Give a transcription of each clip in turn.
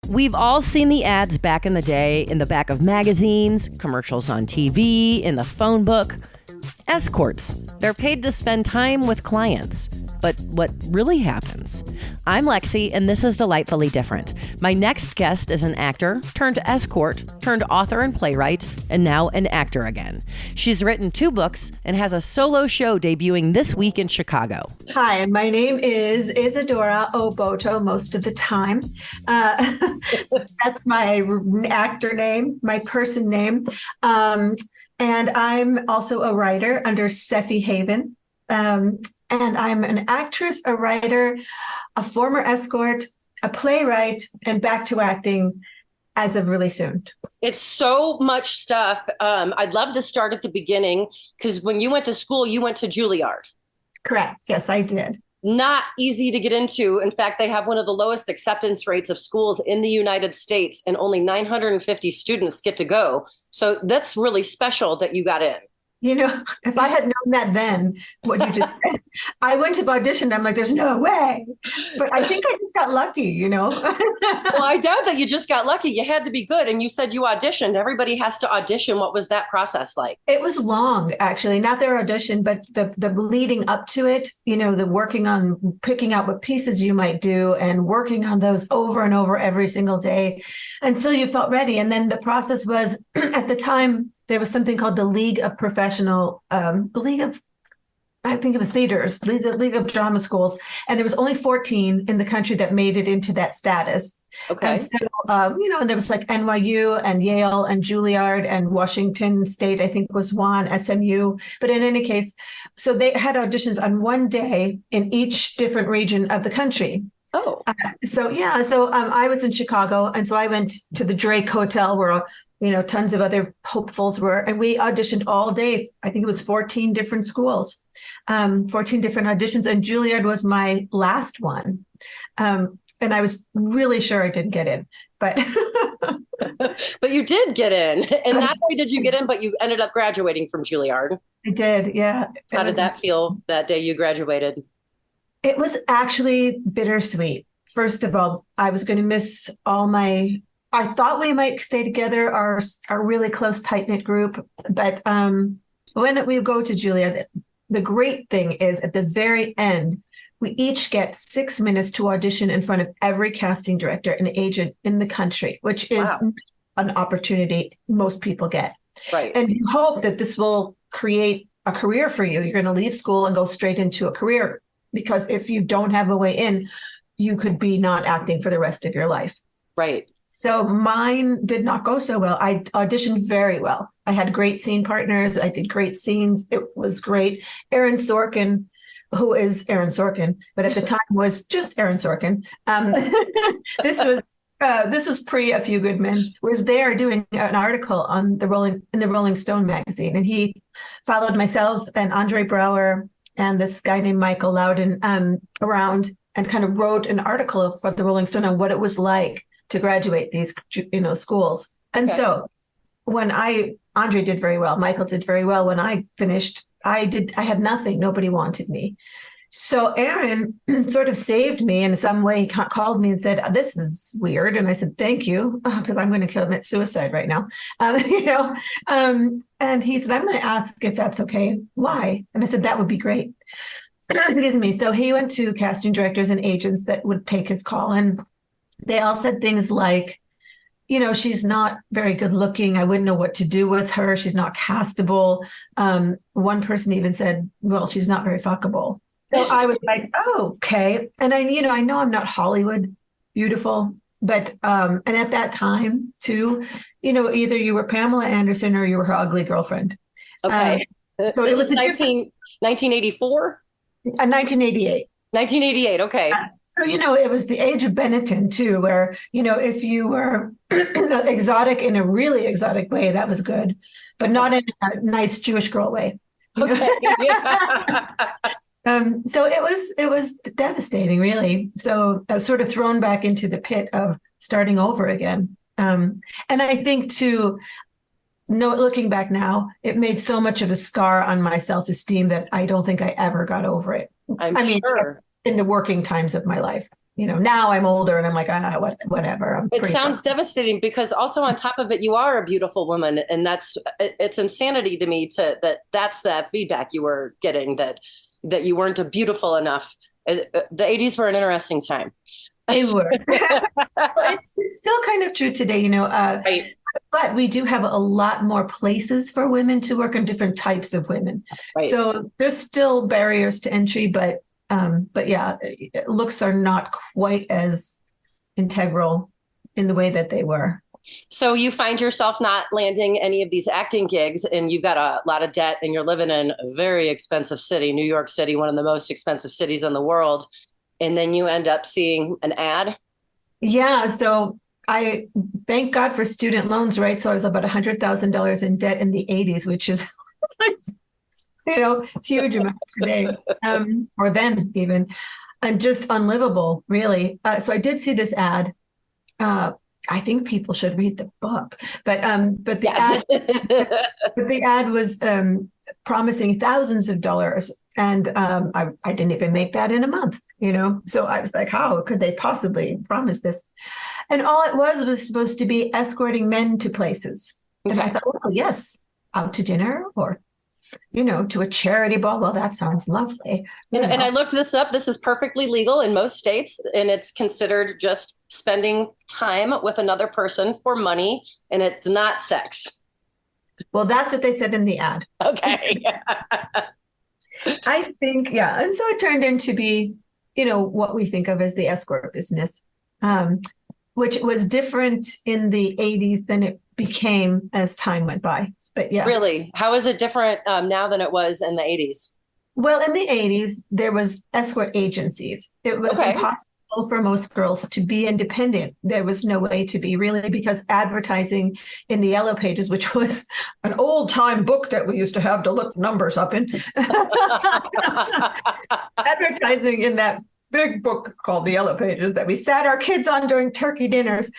We've all seen the ads back in the day in the back of magazines, commercials on TV, in the phone book. Escorts. They're paid to spend time with clients. But what really happens? I'm Lexi, and this is Delightfully Different. My next guest is an actor, turned escort, turned author and playwright, and now an actor again. She's written 2 books and has a solo show debuting this week in Chicago. Hi, my name is Isadora O'Boto most of the time. That's my actor name, my person name. And I'm also a writer under Stephe Haven. And I'm an actress, a writer, a former escort, a playwright, and back to acting as of really soon. It's so much stuff. I'd love to start at the beginning, because when you went to school, you went to Juilliard. Correct. Yes, I did. Not easy to get into. In fact, they have one of the lowest acceptance rates of schools in the United States, and only 950 students get to go. So that's really special that you got in. You know, if I had known that then, what you just said, I wouldn't have auditioned. I'm like, there's no way. But I think I just got lucky, you know. Well, I doubt that you just got lucky. You had to be good. And you said you auditioned. Everybody has to audition. What was that process like? It was long, actually, not their audition, but the leading up to it, you know, the working on picking out what pieces you might do and working on those over and over every single day until you felt ready. And then the process was, at the time, there was something called the League of I think it was theaters, the League of Drama Schools. And there was only 14 in the country that made it into that status. Okay. And so, and there was like NYU and Yale and Juilliard and Washington State, I think was one, SMU. But in any case, so they had auditions on one day in each different region of the country. Oh. So I was in Chicago. And so I went to the Drake Hotel where tons of other hopefuls were, and we auditioned all day. I think it was 14 different schools, 14 different auditions, and Juilliard was my last one. And I was really sure I didn't get in, but but you did get in, and not only did you get in, but you ended up graduating from Juilliard. I did, yeah. How did that feel that day you graduated? It was actually bittersweet. First of all, I was going to miss I thought we might stay together, our really close, tight-knit group. But when we go to Juilliard, the great thing is at the very end, we each get 6 minutes to audition in front of every casting director and agent in the country, which is an opportunity most people get. Right. And you hope that this will create a career for you. You're going to leave school and go straight into a career, because if you don't have a way in, you could be not acting for the rest of your life. Right. So mine did not go so well. I auditioned very well. I had great scene partners. I did great scenes. It was great. Aaron Sorkin, who is Aaron Sorkin, but at the time was just Aaron Sorkin. This was pre A Few Good Men. Was there doing an article on the Rolling Stone magazine, and he followed myself and Andre Braugher and this guy named Michael Loudon around and kind of wrote an article for the Rolling Stone on what it was like to graduate these, schools. And so when Andre did very well, Michael did very well. When I finished, I had nothing. Nobody wanted me. So Aaron sort of saved me in some way. He called me and said, "This is weird." And I said, "Thank you," because I'm going to commit suicide right now. And he said, "I'm going to ask if that's okay. Why?" And I said, "That would be great." Excuse me. So he went to casting directors and agents that would take his call, and they all said things like, "She's not very good looking. I wouldn't know what to do with her. She's not castable." One person even said, "Well, she's not very fuckable." So I was like, "Oh, okay." And I know I'm not Hollywood beautiful, but and at that time too, either you were Pamela Anderson or you were her ugly girlfriend. Okay. So it was 1984? 1988. 1988. Okay. So, it was the age of Benetton, too, where, if you were exotic in a really exotic way, that was good, but not in a nice Jewish girl way. Okay. So it was devastating, really. So I was sort of thrown back into the pit of starting over again. And I think, too, looking back now, it made so much of a scar on my self-esteem that I don't think I ever got over it. I'm sure. In the working times of my life. now I'm older and I'm like, whatever. I'm It pretty sounds fine. devastating because also on top of it, you are a beautiful woman. And it's insanity to me that's that feedback you were getting that you weren't beautiful enough. The 80s were an interesting time. They were. Well, it's still kind of true today, Right. but we do have a lot more places for women to work and different types of women. Right. So there's still barriers to entry, but yeah, looks are not quite as integral in the way that they were. So you find yourself not landing any of these acting gigs and you've got a lot of debt and you're living in a very expensive city, New York City, one of the most expensive cities in the world. And then you end up seeing an ad. Yeah. So I thank God for student loans, right? So I was about $100,000 in debt in the 80s, which is, huge amount today, or then even, and just unlivable, really. So I did see this ad. I think people should read the book, but the ad was promising thousands of dollars, and I didn't even make that in a month, So I was like, how could they possibly promise this? And all it was supposed to be escorting men to places, and I thought, well, yes, out to dinner or to a charity ball. Well, that sounds lovely. And I looked this up. This is perfectly legal in most states, and it's considered just spending time with another person for money, and it's not sex. Well, that's what they said in the ad. Okay. I think, yeah. And so it turned into be, what we think of as the escort business, which was different in the 80s than it became as time went by. But yeah. Really? How is it different now than it was in the 80s? Well, in the 80s, there was escort agencies. It was impossible for most girls to be independent. There was no way to be really, because advertising in the Yellow Pages, which was an old time book that we used to have to look numbers up in, advertising in that big book called the Yellow Pages that we sat our kids on during turkey dinners,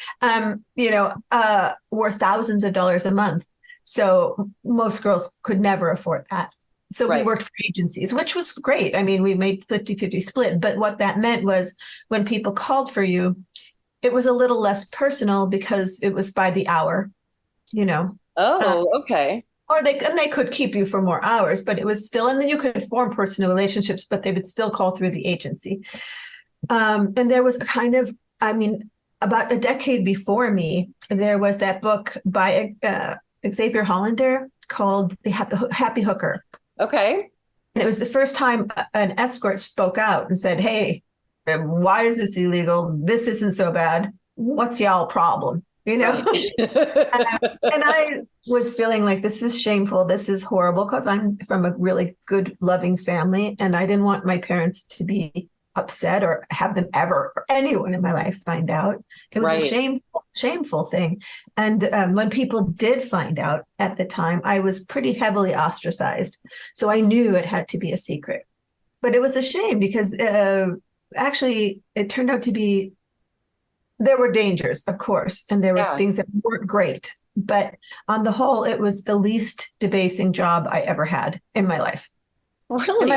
were thousands of dollars a month. So most girls could never afford that. So we worked for agencies, which was great. I mean, we made 50-50 split. But what that meant was when people called for you, it was a little less personal because it was by the hour, Oh, okay. Or they could keep you for more hours, but it was still, and then you could form personal relationships, but they would still call through the agency. And there was about a decade before me, there was that book by Xavier Hollander called The Happy Hooker. Okay. And it was the first time an escort spoke out and said, hey, why is this illegal? This isn't so bad. What's y'all problem? And I was feeling like this is shameful. This is horrible because I'm from a really good, loving family. And I didn't want my parents to be upset or have them ever, or anyone in my life, find out. It was a shameful thing. And when people did find out at the time, I was pretty heavily ostracized. So I knew it had to be a secret. But it was a shame because actually it turned out to be, there were dangers, of course, and there were things that weren't great. But on the whole, it was the least debasing job I ever had in my life. Really?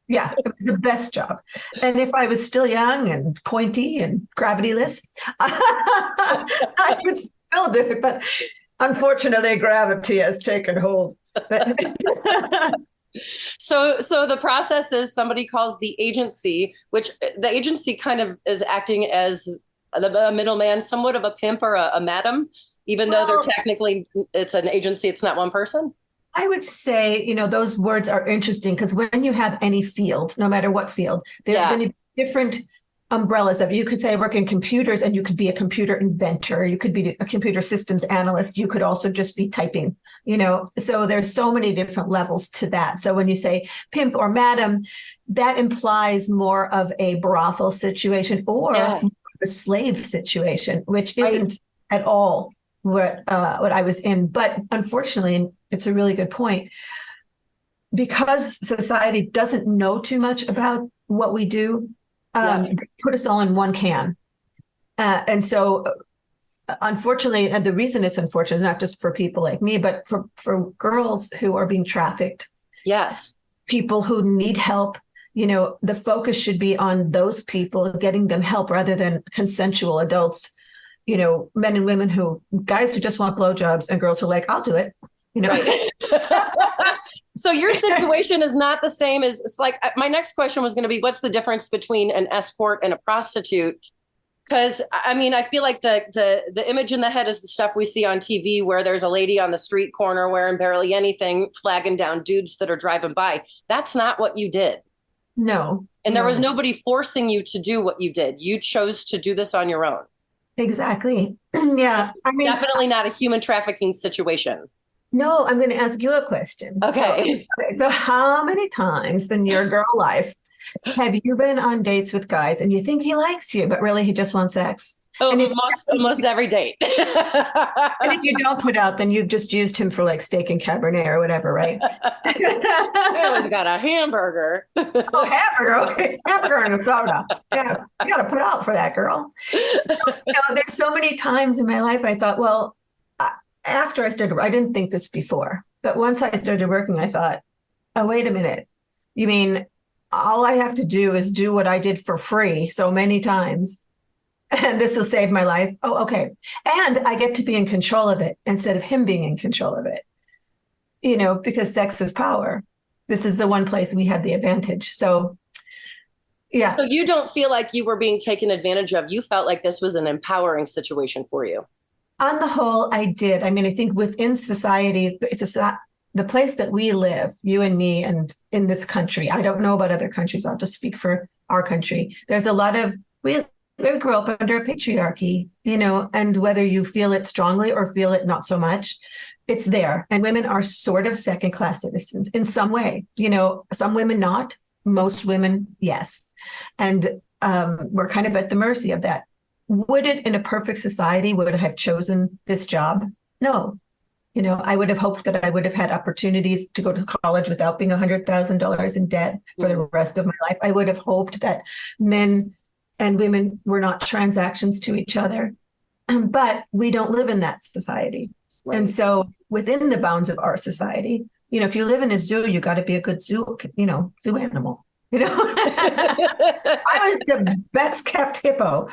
Yeah, it was the best job. And if I was still young and pointy and gravityless, I would still do it. But unfortunately, gravity has taken hold. So the process is somebody calls the agency, which the agency kind of is acting as a middleman, somewhat of a pimp or a madam, even though they're technically, it's an agency, it's not one person. I would say, those words are interesting because when you have any field, no matter what field, there's going to be different umbrellas of it. You could say I work in computers and you could be a computer inventor. You could be a computer systems analyst. You could also just be typing, so there's so many different levels to that. So when you say pimp or madam, that implies more of a brothel situation or a slave situation, which isn't at all what I was in. But unfortunately, it's a really good point, because society doesn't know too much about what we do. They put us all in one can. And so unfortunately, and the reason it's unfortunate is not just for people like me, but for girls who are being trafficked. Yes. People who need help, the focus should be on those people, getting them help rather than consensual adults, men and women guys who just want blowjobs and girls who are like, I'll do it. Right. So your situation is not the same as, it's like, my next question was going to be, what's the difference between an escort and a prostitute? Because I feel like the image in the head is the stuff we see on TV where there's a lady on the street corner wearing barely anything, flagging down dudes that are driving by. That's not what you did. No. And there was nobody forcing you to do what you did. You chose to do this on your own. Exactly. Yeah. Definitely not a human trafficking situation. No, I'm going to ask you a question. Okay. So how many times in your girl life have you been on dates with guys and you think he likes you, but really he just wants sex? Oh, almost every date. And if you don't put out, then you've just used him for like steak and Cabernet or whatever, right? I always got a hamburger. Oh, hamburger. Okay. Hamburger and a soda. Yeah, you got to put out for that, girl. So, there's so many times in my life I thought, well, after I started, I didn't think this before, but once I started working, I thought, oh, wait a minute. You mean all I have to do is do what I did for free so many times, and this will save my life? Oh, okay. And I get to be in control of it instead of him being in control of it, because sex is power. This is the one place we have the advantage. So, yeah. So you don't feel like you were being taken advantage of. You felt like this was an empowering situation for you. On the whole, I did. I think within society, the place that we live, you and me, and in this country, I don't know about other countries. I'll just speak for our country. There's a lot of, we grew up under a patriarchy, and whether you feel it strongly or feel it not so much, it's there. And women are sort of second-class citizens in some way. Some women not, most women, yes. And we're kind of at the mercy of that. Would it, in a perfect society, would I have chosen this job? No. I would have hoped that I would have had opportunities to go to college without being $100,000 in debt for the rest of my life. I would have hoped that men and women were not transactions to each other. But we don't live in that society. Right. And so within the bounds of our society, if you live in a zoo, you got to be a good zoo animal. I was the best kept hippo,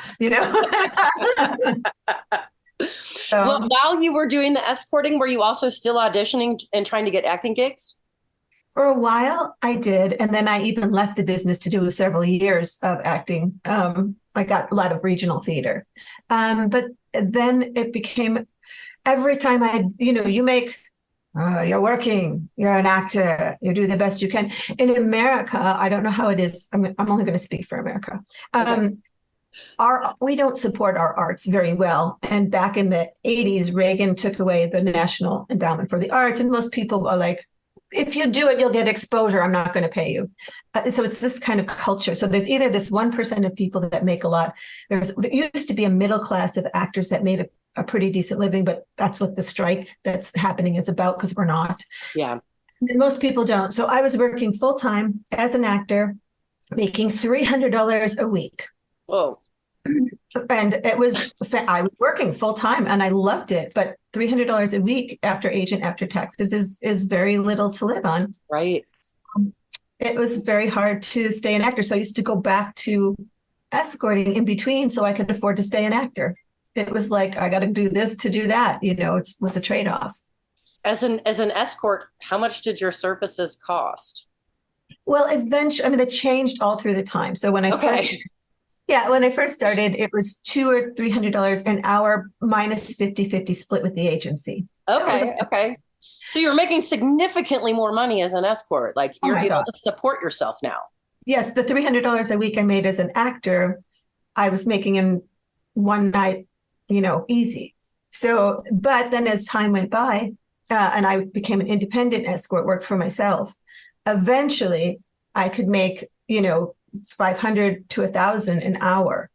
Well, while you were doing the escorting, were you also still auditioning and trying to get acting gigs? For a while, I did. And then I even left the business to do several years of acting. I got a lot of regional theater. But then it became every time you're working, you're an actor, you do the best you can. In America, I don't know how it is. I'm only going to speak for America. Okay. We don't support our arts very well. And back in the 80s, Reagan took away the National Endowment for the Arts. And most people are like, if you do it, you'll get exposure. I'm not going to pay you. So it's this kind of culture. So there's either this 1% of people that make a lot. There used to be a middle class of actors that made a pretty decent living, but that's what the strike that's happening is about, because we're not. Yeah. And most people don't. So I was working full time as an actor, making $300 a week. Whoa. And I was working full time and I loved it, but $300 a week after taxes is very little to live on. Right. It was very hard to stay an actor. So I used to go back to escorting in between so I could afford to stay an actor. It was like, I got to do this to do that. It was a trade-off. As an escort, how much did your services cost? Well, eventually, they changed all through the time. So when I first started, it was $200 or $300 an hour minus 50-50 split with the agency. Okay. Okay. So you're making significantly more money as an escort. Like you're able to support yourself now. Yes. The $300 a week I made as an actor, I was making in one night, easy. So, but then as time went by and I became an independent escort, worked for myself, eventually I could make, $500 to $1,000 an hour.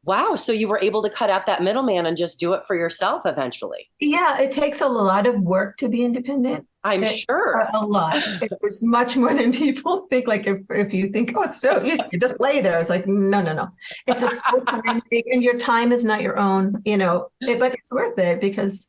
Wow. So you were able to cut out that middleman and just do it for yourself eventually. Yeah. It takes a lot of work to be independent. I'm sure. A lot. It was much more than people think. Like if you think, oh, it's so easy, you just lay there. It's like, no. It's a full-time thing and your time is not your own, but it's worth it because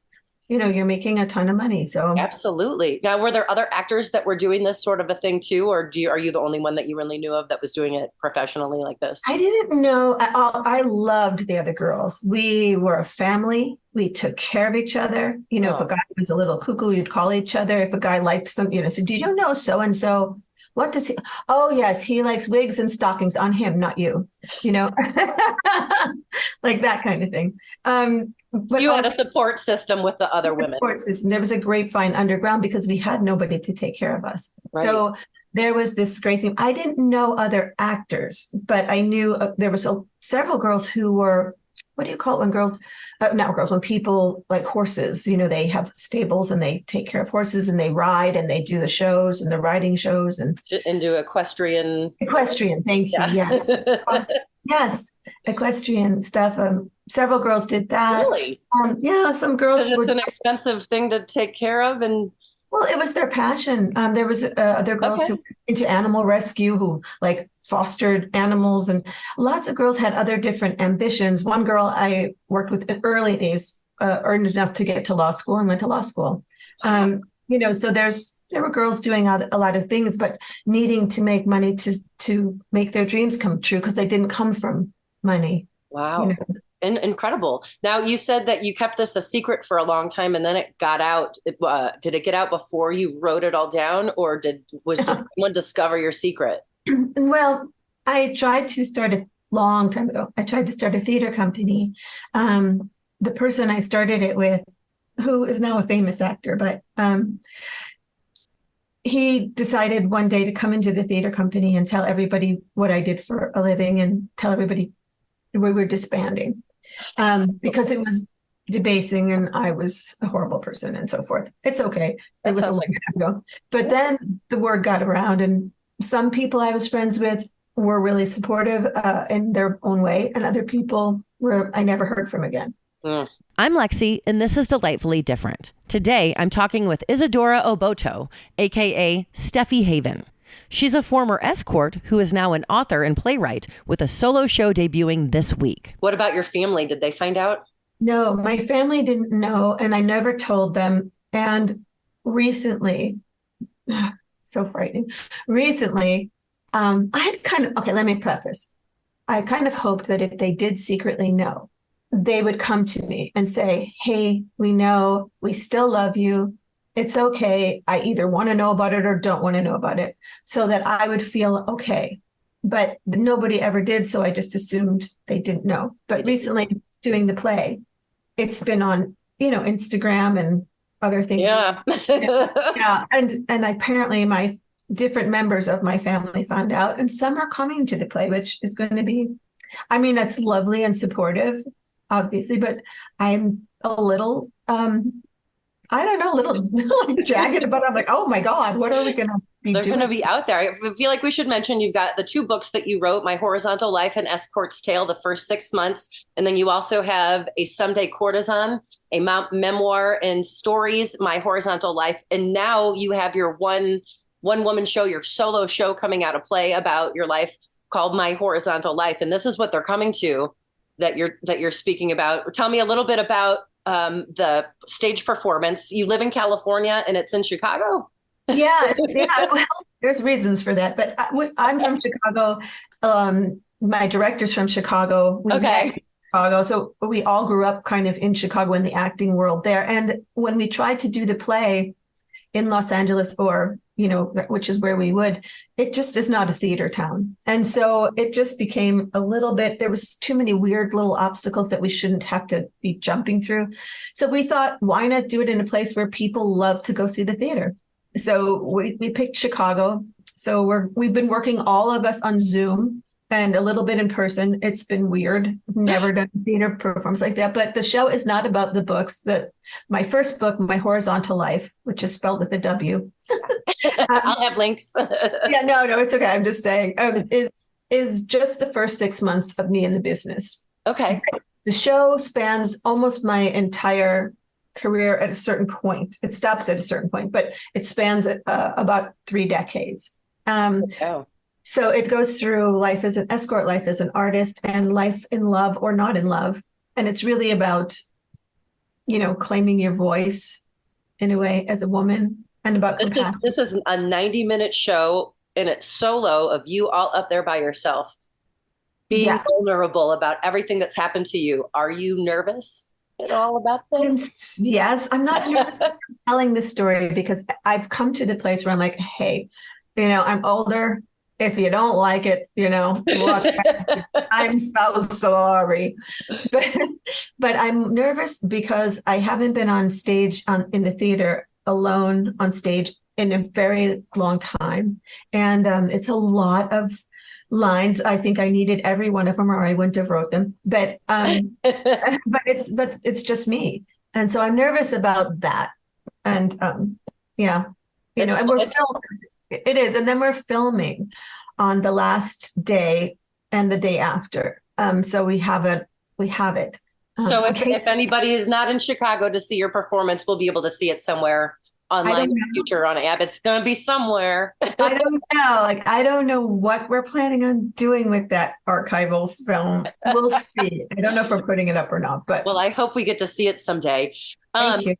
you're making a ton of money. So Absolutely. Now, were there other actors that were doing this sort of a thing too, or are you the only one that you really knew of that was doing it professionally like this? I didn't know at all. I loved the other girls. We were a family. We took care of each other. If a guy was a little cuckoo, you'd call each other. If a guy liked some, so did you know so and so? What does he? Oh, yes, he likes wigs and stockings on him, not you. Like that kind of thing. So you had a support system with the other women. Support system. There was a grapevine underground because we had nobody to take care of us. Right. So there was this great thing. I didn't know other actors, but I knew there was several girls who were, what do you call it when girls, not girls, when people like horses, they have stables and they take care of horses and they ride and they do the shows and the riding shows and do equestrian. Thank you. Yeah. Yes. Yes. Equestrian stuff. Several girls did that. Really? Yeah. Some girls. It's an expensive thing to take care of, and well, it was their passion. There was other girls who were into animal rescue who like fostered animals, and lots of girls had other different ambitions. One girl I worked with in early days earned enough to get to law school and went to law school. So there were girls doing a lot of things, but needing to make money to make their dreams come true because they didn't come from money. Wow. Incredible. Now, you said that you kept this a secret for a long time and then it got out. Did it get out before you wrote it all down, or did someone discover your secret? Well, I tried to start a long time ago. I tried to start a theater company. The person I started it with, who is now a famous actor, but he decided one day to come into the theater company and tell everybody what I did for a living and tell everybody we were disbanding because it was debasing and I was a horrible person and so forth. It's okay. It was a long time ago. But then the word got around and some people I was friends with were really supportive in their own way. And other people I never heard from again. Mm. I'm Lexi, and this is Delightfully Different. Today, I'm talking with Isadora O'Boto, aka Stephe Haven. She's a former escort who is now an author and playwright with a solo show debuting this week. What about your family? Did they find out? No, my family didn't know, and I never told them. And recently, so frightening. Recently, I had let me preface. I kind of hoped that if they did secretly know, they would come to me and say, hey, we know, we still love you. It's okay. I either want to know about it or don't want to know about it, so that I would feel okay. But nobody ever did. So I just assumed they didn't know. But recently doing the play, it's been on, Instagram and other things. Yeah. Yeah. And apparently my different members of my family found out, and some are coming to the play, which is going to be, that's lovely and supportive, obviously, but I'm a little, I don't know, a little like jagged about it. I'm like, oh my God, what are we going to be They're doing? going to be out there. I feel like we should mention you've got the 2 books that you wrote, My Horizontal Life and Escort's Tale, the first 6 months. And then you also have A Someday Courtesan, a memoir and stories, My Horizontal Life. And now you have your one woman show, your solo show coming out, a play about your life called My Horizontal Life. And this is what they're coming to that you're speaking about. Tell me a little bit about the stage performance. You live in California and it's in Chicago? Yeah. Well, there's reasons for that, but I'm from Chicago. My director's from Chicago. We met in Chicago. So we all grew up kind of in Chicago in the acting world there. And when we tried to do the play in Los Angeles or, which is where we would, it just is not a theater town. And so it just became a little bit, there was too many weird little obstacles that we shouldn't have to be jumping through. So we thought, why not do it in a place where people love to go see the theater? So we picked Chicago. So we've been working, all of us, on Zoom and a little bit in person. It's been weird. Never done theater performance like that. But the show is not about the books. My first book, My Horizontal Life, which is spelled with a W. I'll have links. Yeah, no, it's okay. I'm just saying, is just the first 6 months of me in the business. Okay. The show spans almost my entire career at a certain point. It stops at a certain point, but it spans about 3 decades. So it goes through life as an escort, life as an artist, and life in love or not in love. And it's really about claiming your voice in a way as a woman, and about compassion. This is a 90-minute show, and it's solo of you all up there by yourself, being vulnerable about everything that's happened to you. Are you nervous at all about this? Yes, I'm not nervous telling this story because I've come to the place where I'm like, hey, I'm older. If you don't like it, look, I'm so sorry. But I'm nervous because I haven't been on stage in the theater alone on stage in a very long time. And it's a lot of lines. I think I needed every one of them or I wouldn't have wrote them. But it's just me. And so I'm nervous about that. And and it is. And then we're filming on the last day and the day after. So we have it. So if anybody is not in Chicago to see your performance, we'll be able to see it somewhere online in the future on app. It's going to be somewhere. I don't know. I don't know what we're planning on doing with that archival film. We'll see. I don't know if we're putting it up or not, but. Well, I hope we get to see it someday. Thank you.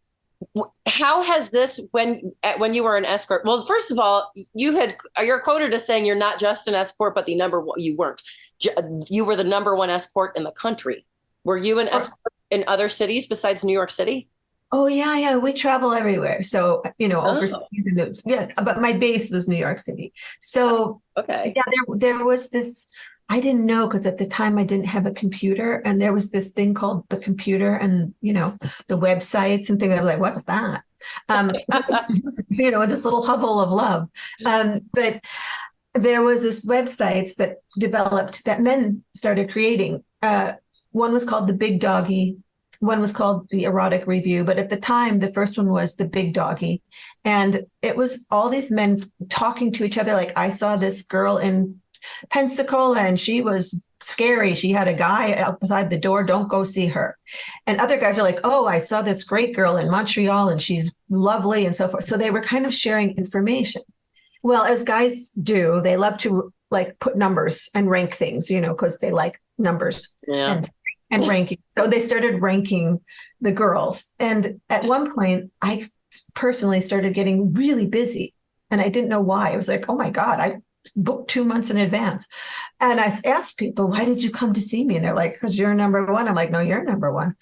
How has this, when you were an escort? Well, first of all, you're quoted as saying you're not just an escort, but you weren't. You were the number one escort in the country. Were you an escort in other cities besides New York City? Oh yeah. We travel everywhere. So, overseas but my base was New York City. So okay. Yeah, there was this, I didn't know because at the time I didn't have a computer and there was this thing called the computer and, the websites and things. I was like, what's that? This little hovel of love. But there was this websites that developed that men started creating. One was called the Big Doggy. One was called the Erotic Review. But at the time, the first one was the Big Doggy. And it was all these men talking to each other. Like I saw this girl in Pensacola and she was scary. She had a guy outside the door. Don't go see her. And other guys are like, oh, I saw this great girl in Montreal and she's lovely and so forth. So they were kind of sharing information. Well, as guys do, they love to put numbers and rank things, because they like numbers and ranking. So they started ranking the girls. And at one point, I personally started getting really busy and I didn't know why. I was like, oh my God, I booked 2 months in advance. And I asked people, why did you come to see me? And they're like, because you're number one. I'm like, no, you're number one.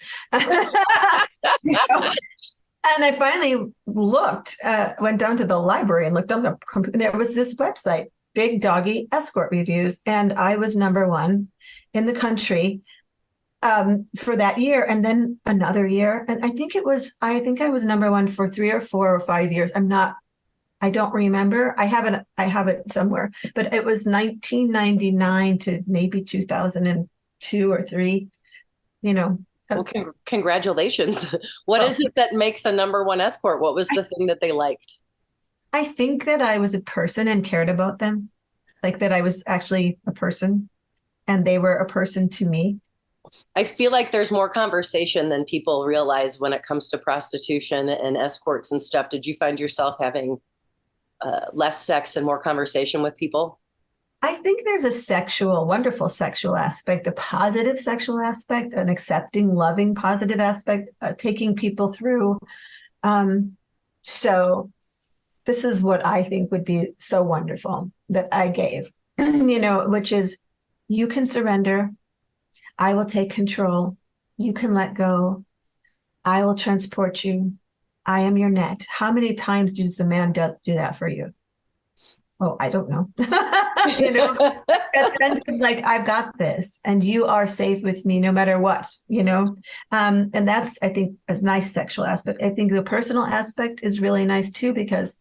And I finally went down to the library and looked on the computer. There was this website, Big Doggy Escort Reviews. And I was number one in the country for that year. And then another year. And I think I was number one for 3 or 4 or 5 years. I don't remember. I have it somewhere, but it was 1999 to maybe 2002 or 3, Well, congratulations. What is it that makes a number one escort? What was the thing that they liked? I think that I was a person and cared about them, like that I was actually a person and they were a person to me. I feel like there's more conversation than people realize when it comes to prostitution and escorts and stuff. Did you find yourself having less sex and more conversation with people? I think there's a wonderful sexual aspect, a positive sexual aspect, an accepting, loving, positive aspect, taking people through. So this is what I think would be so wonderful that I gave, which is you can surrender. I will take control. You can let go. I will transport you. I am your net. How many times does the man do that for you? Oh, I don't know. That sense of I've got this and you are safe with me no matter what, and that's, I think, a nice sexual aspect. I think the personal aspect is really nice too, because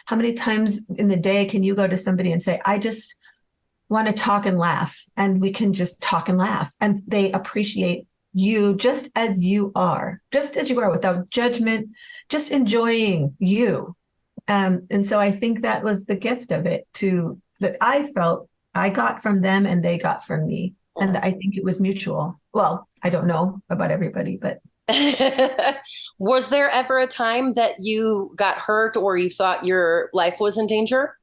how many times in the day can you go to somebody and say, I just want to talk and laugh, and we can just talk and laugh, and they appreciate you just as you are without judgment, just enjoying you. And so I think that was the gift of it too, that I felt I got from them and they got from me. And I think it was mutual. Well, I don't know about everybody, but. Was there ever a time that you got hurt or you thought your life was in danger?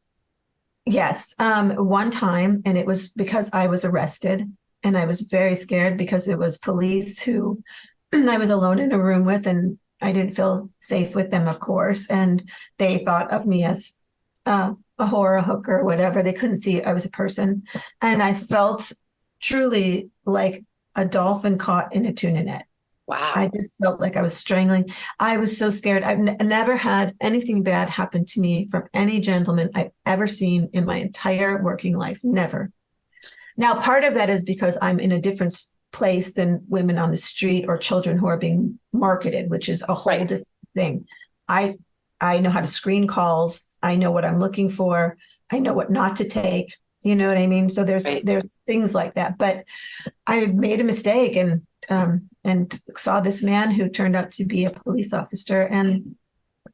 Yes. One time, and it was because I was arrested and I was very scared because it was police who I was alone in a room with, and I didn't feel safe with them, of course. And they thought of me as a whore, a hooker, whatever. They couldn't see I was a person. And I felt truly like a dolphin caught in a tuna net. Wow. I just felt like I was strangling. I was so scared. I've never had anything bad happen to me from any gentleman I've ever seen in my entire working life. Never. Now, part of that is because I'm in a different place than women on the street or children who are being marketed, which is a whole different thing. I know how to screen calls. I know what I'm looking for. I know what not to take. You know what I mean? So there's things like that. But I made a mistake and saw this man who turned out to be a police officer, and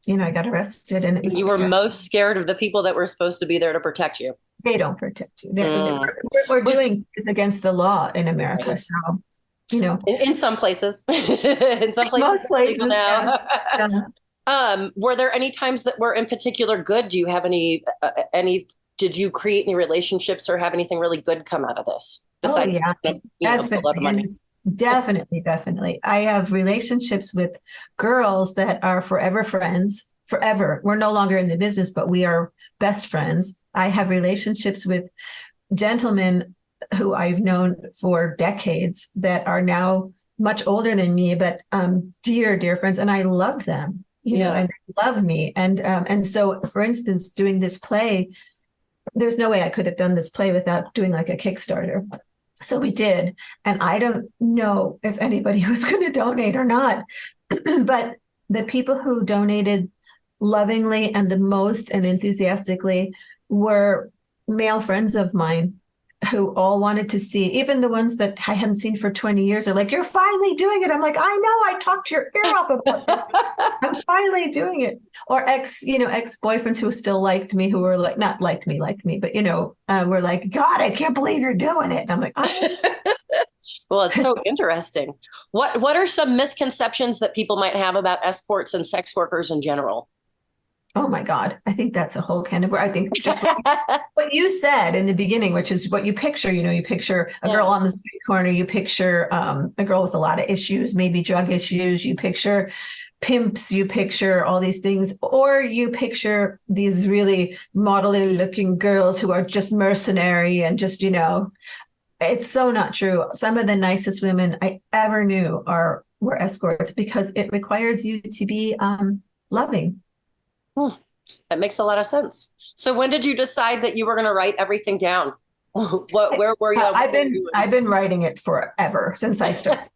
I got arrested. And it was you were most scared of the people that were supposed to be there to protect you. They don't protect you. We're doing this against the law in America. Right. So, in some places, most places now. Yeah. Were there any times that were in particular good? Do you have any? Did you create any relationships or have anything really good come out of this? Besides, Definitely. I have relationships with girls that are forever friends. Forever. We're no longer in the business, but we are best friends. I have relationships with gentlemen who I've known for decades that are now much older than me, but dear friends, and I love them. And they love me. And so, for instance, doing this play, there's no way I could have done this play without doing like a Kickstarter. So we did. And I don't know if anybody was going to donate or not, but the people who donated lovingly and the most and enthusiastically were male friends of mine who all wanted to see, even the ones that I hadn't seen for 20 years are like, you're finally doing it. I'm like, I know, I talked your ear off about this. I'm finally doing it. Or ex-boyfriends who still liked me, who were like, not liked me, but were like, God, I can't believe you're doing it. And I'm like, Well, it's so interesting. What are some misconceptions that people might have about escorts and sex workers in general? Oh my God. I think that's a whole can of worms. I think just what you said in the beginning, which is what you picture, you picture a girl on the street corner, you picture a girl with a lot of issues, maybe drug issues, you picture pimps, you picture all these things, or you picture these really modelly looking girls who are just mercenary and just, it's so not true. Some of the nicest women I ever knew were escorts because it requires you to be loving. That makes a lot of sense. So when did you decide that you were going to write everything down? Where were you? I've been writing it forever since I started.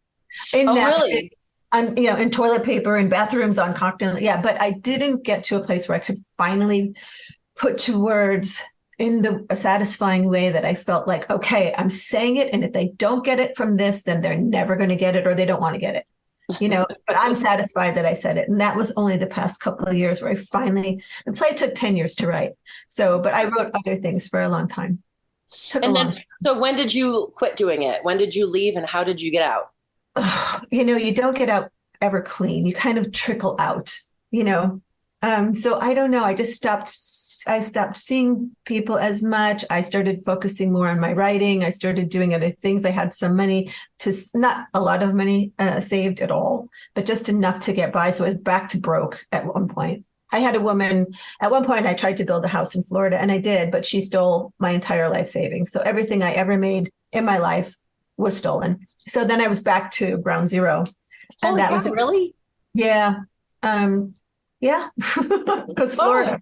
Really? In toilet paper, in bathrooms, on cocktail. Yeah, but I didn't get to a place where I could finally put to words in a satisfying way that I felt like, okay, I'm saying it. And if they don't get it from this, then they're never going to get it or they don't want to get it. But I'm satisfied that I said it. And that was only the past couple of years where the play took 10 years to write. So, but I wrote other things for a long time. So when did you quit doing it? When did you leave and how did you get out? You don't get out ever clean. You kind of trickle out, so I don't know. I stopped seeing people as much. I started focusing more on my writing. I started doing other things. I had some money not a lot of money saved at all, but just enough to get by. So I was back to broke at one point. I had a woman at one point, I tried to build a house in Florida and I did, but she stole my entire life savings. So everything I ever made in my life was stolen. So then I was back to ground zero. And that was really? Yeah. Yeah, because Florida.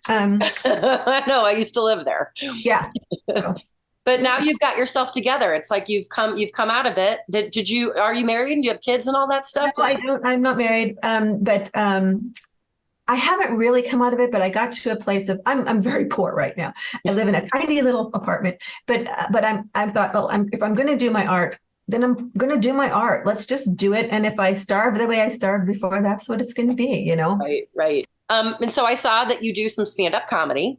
No, I used to live there. Yeah. So. But now you've got yourself together. It's like you've come out of it. Are you married and do you have kids and all that stuff? No, I don't. I'm not married. But I haven't really come out of it, but I got to a place of, I'm very poor right now. I live in a tiny little apartment, but I thought, if I'm going to do my art, then I'm going to do my art. Let's just do it. And if I starve the way I starved before, that's what it's going to be, Right. And so I saw that you do some stand-up comedy.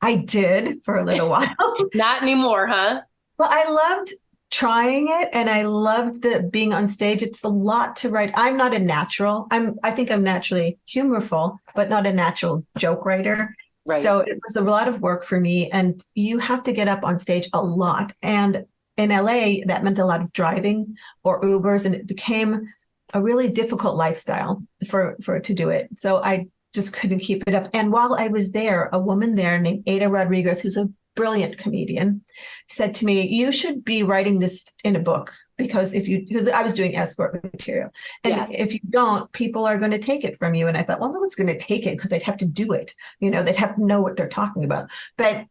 I did for a little while. Not anymore, huh? Well, I loved trying it and I loved being on stage. It's a lot to write. I'm not a natural. I think I'm naturally humorful, but not a natural joke writer. Right. So it was a lot of work for me and you have to get up on stage a lot. And in LA, that meant a lot of driving or Ubers, and it became a really difficult lifestyle for to do it. So I just couldn't keep it up. And while I was there, a woman there named Ada Rodriguez, who's a brilliant comedian, said to me, you should be writing this in a book, because I was doing escort material. And if you don't, people are going to take it from you. And I thought, well, no one's going to take it because they'd have to do it. They'd have to know what they're talking about. But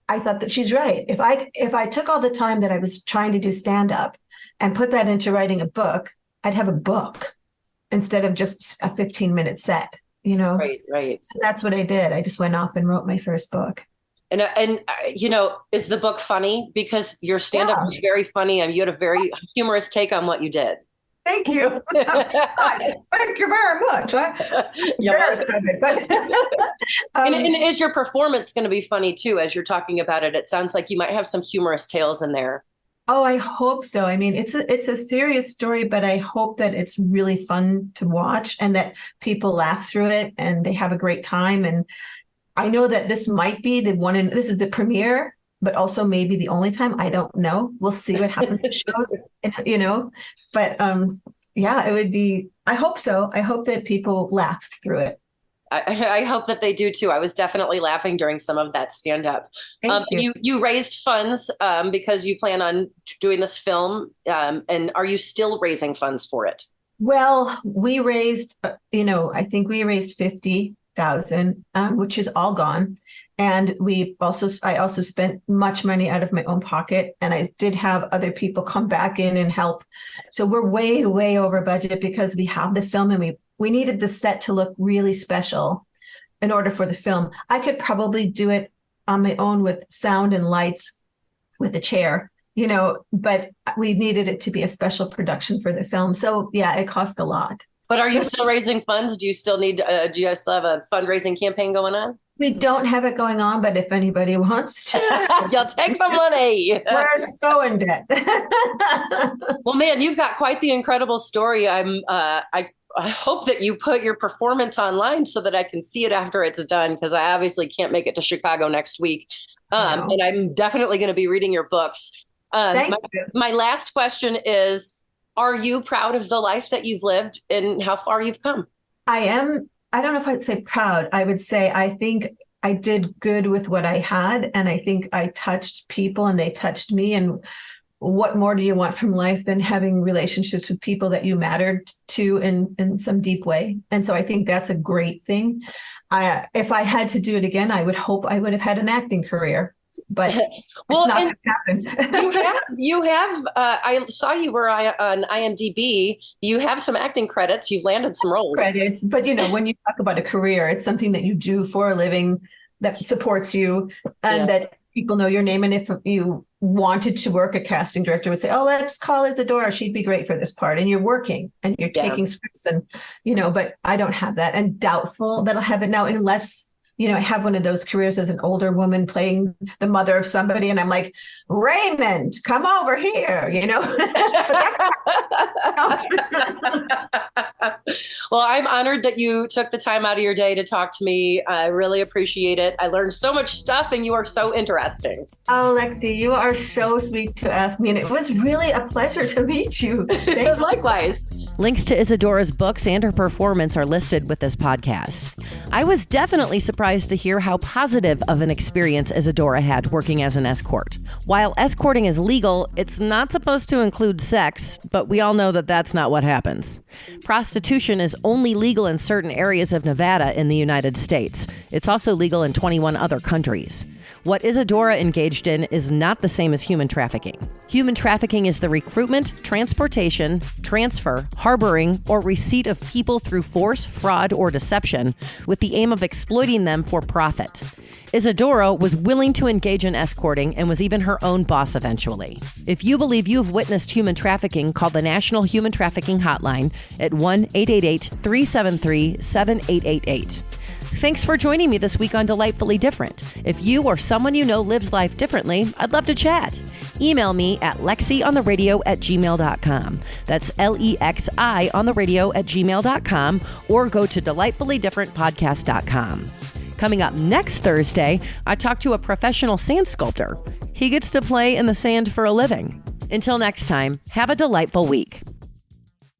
I thought that she's right. If I took all the time that I was trying to do stand up and put that into writing a book, I'd have a book instead of just a 15-minute set, Right. So that's what I did. I just went off and wrote my first book. And is the book funny? Because your stand-up was very funny, and you had a very humorous take on what you did. Thank you. Thank you very much. I'm embarrassed of it. But, and is your performance going to be funny too, as you're talking about it? It sounds like you might have some humorous tales in there. Oh, I hope so. I mean, it's a serious story, but I hope that it's really fun to watch and that people laugh through it and they have a great time. And I know that this might be this is the premiere, but also maybe the only time. I don't know. We'll see what happens to shows, But it would be, I hope so. I hope that people laugh through it. I hope that they do too. I was definitely laughing during some of that stand up. You raised funds because you plan on doing this film. And are you still raising funds for it? Well, we raised, I think we raised 50,000, which is all gone. And I also spent much money out of my own pocket, and I did have other people come back in and help. So we're way, way over budget because we have the film, and we needed the set to look really special in order for the film. I could probably do it on my own with sound and lights with a chair, but we needed it to be a special production for the film. So yeah, it cost a lot. But are you still raising funds? Do you still have a fundraising campaign going on? We don't have it going on, but if anybody wants to, you'll take the money. We're so in debt. Well, man, you've got quite the incredible story. I hope that you put your performance online so that I can see it after it's done, because I obviously can't make it to Chicago next week. And I'm definitely going to be reading your books. My last question is, are you proud of the life that you've lived and how far you've come? I am. I don't know if I'd say proud. I would say I think I did good with what I had. And I think I touched people and they touched me. And what more do you want from life than having relationships with people that you mattered to in some deep way? And so I think that's a great thing. If I had to do it again, I would hope I would have had an acting career. But well, it's not going to happen. you have. I saw you were on IMDb. You have some acting credits. You've landed some roles. Credits, but when you talk about a career, it's something that you do for a living that supports you, and that people know your name. And if you wanted to work, a casting director would say, "Oh, let's call Isadora. She'd be great for this part." And you're working and you're taking scripts, and But I don't have that, and doubtful that I'll have it now, unless. I have one of those careers as an older woman playing the mother of somebody. And I'm like, Raymond, come over here, Well, I'm honored that you took the time out of your day to talk to me. I really appreciate it. I learned so much stuff and you are so interesting. Oh, Lexi, you are so sweet to ask me. And it was really a pleasure to meet you. Likewise. Links to Isadora's books and her performance are listed with this podcast. I was definitely surprised to hear how positive of an experience Isadora had working as an escort. While escorting is legal, it's not supposed to include sex, but we all know that that's not what happens. Prostitution is only legal in certain areas of Nevada in the United States. It's also legal in 21 other countries. What Isadora engaged in is not the same as human trafficking. Human trafficking is the recruitment, transportation, transfer, harboring, or receipt of people through force, fraud, or deception with the aim of exploiting them for profit. Isadora was willing to engage in escorting and was even her own boss eventually. If you believe you've witnessed human trafficking, call the National Human Trafficking Hotline at 1-888-373-7888. Thanks for joining me this week on Delightfully Different. If you or someone you know lives life differently, I'd love to chat. Email me at lexiontheradio@gmail.com. That's LEXI@gmail.com, or go to delightfullydifferentpodcast.com. Coming up next Thursday, I talk to a professional sand sculptor. he gets to play in the sand for a living. Until next time, have a delightful week.